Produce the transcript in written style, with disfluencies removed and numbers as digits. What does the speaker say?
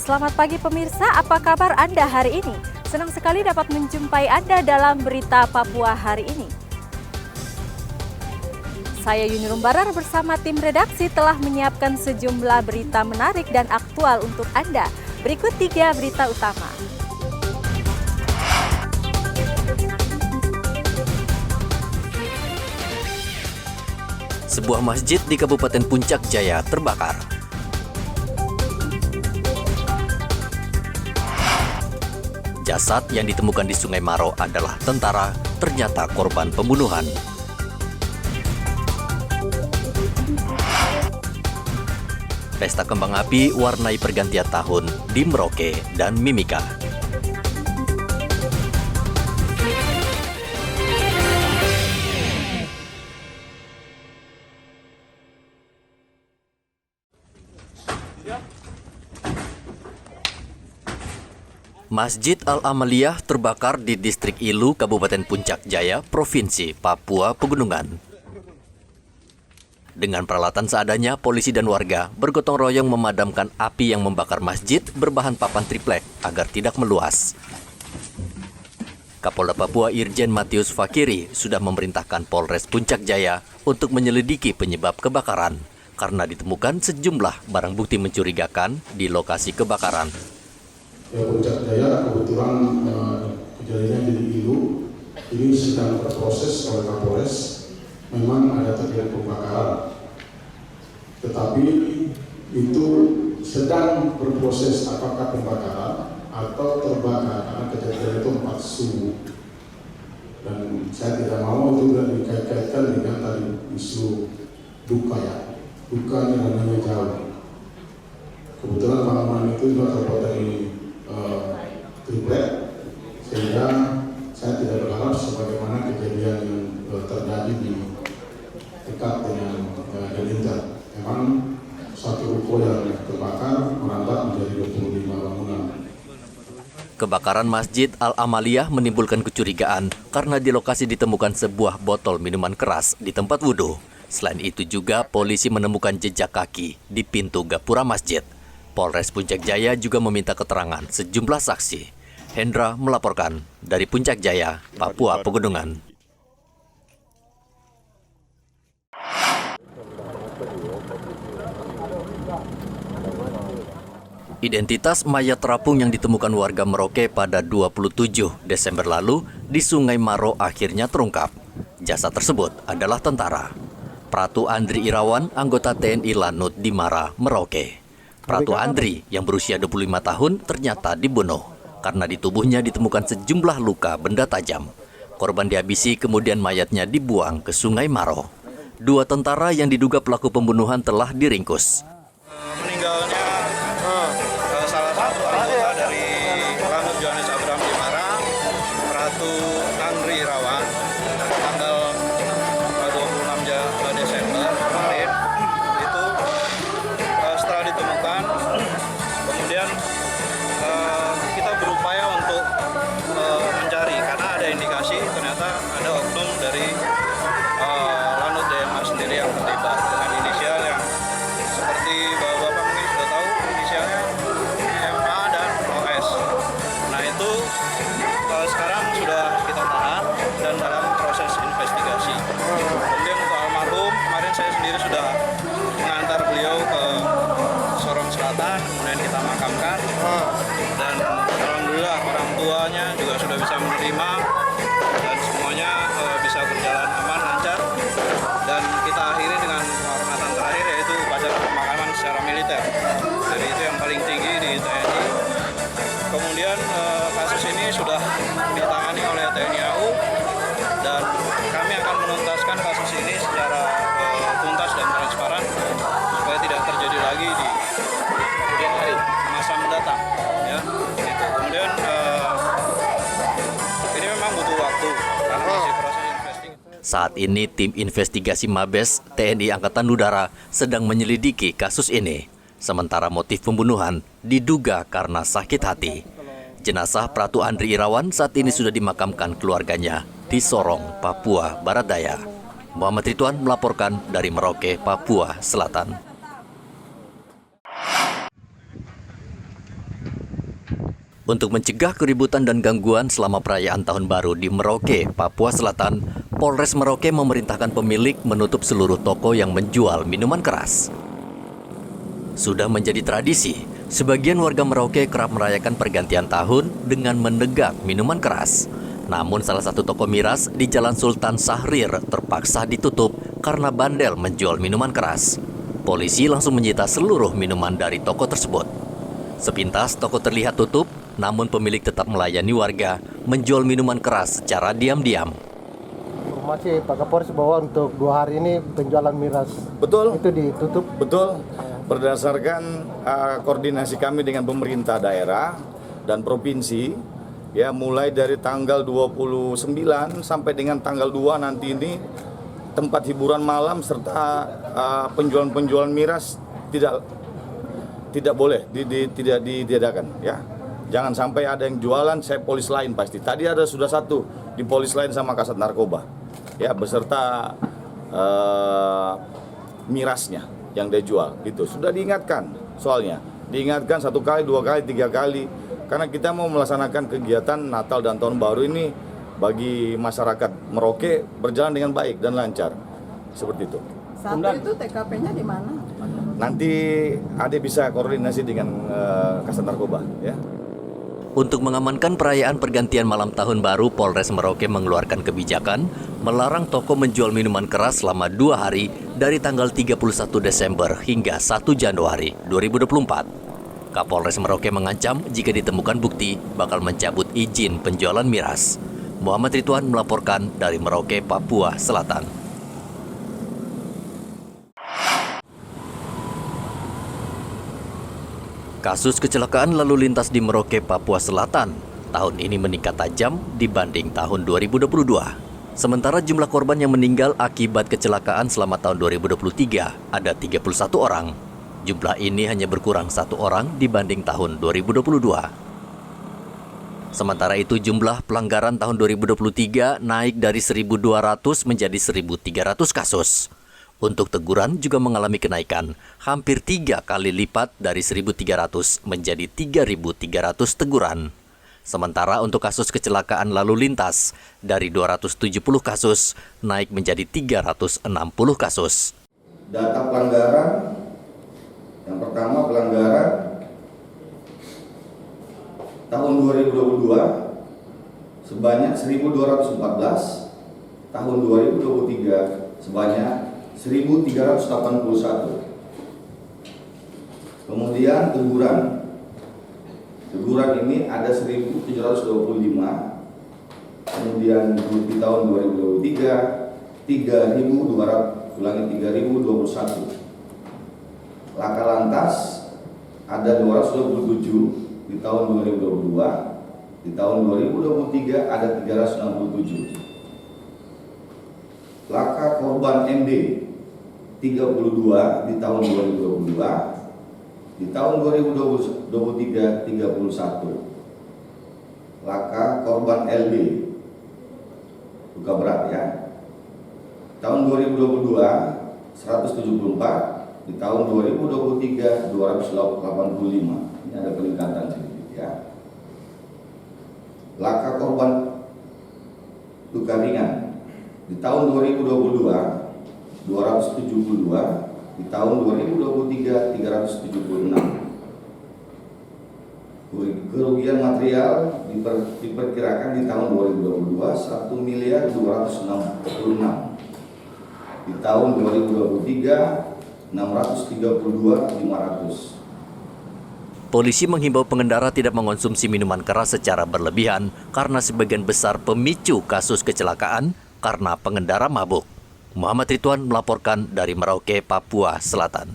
Selamat pagi pemirsa, apa kabar Anda hari ini? Senang sekali dapat menjumpai Anda dalam Berita Papua hari ini. Saya Yuni Rumbarar bersama tim redaksi telah menyiapkan sejumlah berita menarik dan aktual untuk Anda. Berikut 3 berita utama. Sebuah masjid di Kabupaten Puncak Jaya terbakar. Jasad yang ditemukan di Sungai Maro adalah tentara, ternyata korban pembunuhan. Pesta kembang api warnai pergantian tahun di Merauke dan Mimika. Masjid Al-Amaliyah terbakar di Distrik Ilu, Kabupaten Puncak Jaya, Provinsi Papua Pegunungan. Dengan peralatan seadanya, polisi dan warga bergotong royong memadamkan api yang membakar masjid berbahan papan triplek agar tidak meluas. Kapolda Papua Irjen Matius Fakiri sudah memerintahkan Polres Puncak Jaya untuk menyelidiki penyebab kebakaran karena ditemukan sejumlah barang bukti mencurigakan di lokasi kebakaran. Ya, Puncak Jaya kebetulan kejadiannya di Ilu, ini sedang berproses oleh Kapolres. Memang ada terjadi pembakaran, tetapi itu sedang berproses apakah pembakaran atau terbakar karena kejadian itu 4 subuh. Dan saya tidak mau itu dikait-kaitkan dengan tadi isu duka ya, duka yang namanya jauh. Kebetulan bangunan itu juga terbuat dari triplek, sehingga saya tidak berharap sebagaimana kejadian yang terjadi di dekat dengan Delinter. Memang satu ruko yang terbakar merambat menjadi 25 bangunan. Kebakaran Masjid Al-Amaliyah menimbulkan kecurigaan karena di lokasi ditemukan sebuah botol minuman keras di tempat wudhu. Selain itu juga polisi menemukan jejak kaki di pintu gapura masjid. Polres Puncak Jaya juga meminta keterangan sejumlah saksi. Hendra melaporkan dari Puncak Jaya, Papua Pegunungan. Identitas mayat terapung yang ditemukan warga Merauke pada 27 Desember lalu di Sungai Maro akhirnya terungkap. Jasad tersebut adalah tentara. Pratu Andri Irawan, anggota TNI Lanut di Mara, Merauke. Pratu Andri yang berusia 25 tahun ternyata dibunuh karena di tubuhnya ditemukan sejumlah luka benda tajam. Korban dihabisi kemudian mayatnya dibuang ke Sungai Maro. 2 tentara yang diduga pelaku pembunuhan telah diringkus. Meninggalnya salah satu anggota dari Lanut Johannes Abraham di Mara, Pratu Andri Irawan, tanggal 26 Desember kemarin. Itu setelah ditemukan, kemudian kita berupaya untuk mencari karena ada indikasi ternyata ada oknum dari Lanut DMA sendiri yang terlibat dengan inisial yang seperti Bapak mungkin sudah tahu inisialnya MA dan OS. Nah itu sekarang sudah kita tahan dan dalam proses investigasi. Kemudian untuk almarhum kemarin saya sendiri sudah mengantar beliau ke Sorong Selatan, kemudian kita makamkan dan alhamdulillah orang tuanya juga sudah bisa menerima dan semuanya bisa berjalan aman lancar dan kita akhiri dengan penghormatan terakhir yaitu upacara pemakaman secara militer. Jadi itu yang paling tinggi di TNI. Kemudian kasus ini sudah ditangani oleh TNI AU dan kami akan menuntaskan kasus ini secara tuntas dan transparan supaya tidak terjadi lagi di kemudian hari masa mendatang. Ya, gitu. Kemudian ini memang butuh waktu karena masih proses investigasi. Saat ini tim investigasi Mabes TNI Angkatan Udara sedang menyelidiki kasus ini. Sementara motif pembunuhan diduga karena sakit hati. Jenazah Pratu Andri Irawan saat ini sudah dimakamkan keluarganya di Sorong, Papua Barat Daya. Muhammad Ridwan melaporkan dari Merauke, Papua Selatan. Untuk mencegah keributan dan gangguan selama perayaan Tahun Baru di Merauke, Papua Selatan, Polres Merauke memerintahkan pemilik menutup seluruh toko yang menjual minuman keras. Sudah menjadi tradisi, sebagian warga Merauke kerap merayakan pergantian tahun dengan menegak minuman keras. Namun salah satu toko miras di Jalan Sultan Syahrir terpaksa ditutup karena bandel menjual minuman keras. Polisi langsung menyita seluruh minuman dari toko tersebut. Sepintas toko terlihat tutup, namun pemilik tetap melayani warga menjual minuman keras secara diam-diam. Informasi Pak Kapolres bahwa untuk 2 hari ini penjualan miras Betul. itu ditutup. Betul, berdasarkan koordinasi kami dengan pemerintah daerah dan provinsi, ya mulai dari tanggal 29 sampai dengan tanggal 2 nanti ini tempat hiburan malam serta penjualan miras tidak boleh tidak diadakan, ya. Jangan sampai ada yang jualan, saya polis lain pasti. Tadi sudah satu di polis lain sama Kasat Narkoba, ya beserta mirasnya yang dia jual, gitu. Sudah diingatkan, soalnya diingatkan 1 kali, 2 kali, 3 kali, karena kita mau melaksanakan kegiatan Natal dan Tahun Baru ini bagi masyarakat Merauke berjalan dengan baik dan lancar, seperti itu. Satu itu TKP-nya di mana? Nanti Ade bisa koordinasi dengan Kasat Narkoba, ya. Untuk mengamankan perayaan pergantian malam Tahun Baru, Polres Merauke mengeluarkan kebijakan melarang toko menjual minuman keras selama 2 hari dari tanggal 31 Desember hingga 1 Januari 2024. Kapolres Merauke mengancam jika ditemukan bukti bakal mencabut izin penjualan miras. Muhammad Ridwan melaporkan dari Merauke, Papua Selatan. Kasus kecelakaan lalu lintas di Merauke, Papua Selatan tahun ini meningkat tajam dibanding tahun 2022. Sementara jumlah korban yang meninggal akibat kecelakaan selama tahun 2023 ada 31 orang. Jumlah ini hanya berkurang 1 orang dibanding tahun 2022. Sementara itu jumlah pelanggaran tahun 2023 naik dari 1.200 menjadi 1.300 kasus. Untuk teguran juga mengalami kenaikan, hampir 3 kali lipat dari 1.300 menjadi 3.300 teguran. Sementara untuk kasus kecelakaan lalu lintas, dari 270 kasus naik menjadi 360 kasus. Data pelanggaran, yang pertama pelanggaran tahun 2022 sebanyak 1.214, tahun 2023 sebanyak 1.381. Kemudian teguran ini ada 1.725. Kemudian di tahun 2023 3.221. Laka lantas ada 227 di tahun 2022. Di tahun 2023 ada 367. Laka korban MD 32 di tahun 2022, di tahun 2023 31. Laka korban LB luka berat, ya. Tahun 2022 174, di tahun 2023 285. Ini ada peningkatan sedikit, ya. Laka korban luka ringan di tahun 2022 272, di tahun 2023 376. Kerugian material diperkirakan di tahun 2022 1.266.000.000. Di tahun 2023 632.500. Polisi menghimbau pengendara tidak mengonsumsi minuman keras secara berlebihan karena sebagian besar pemicu kasus kecelakaan karena pengendara mabuk. Muhammad Ridwan melaporkan dari Merauke, Papua Selatan.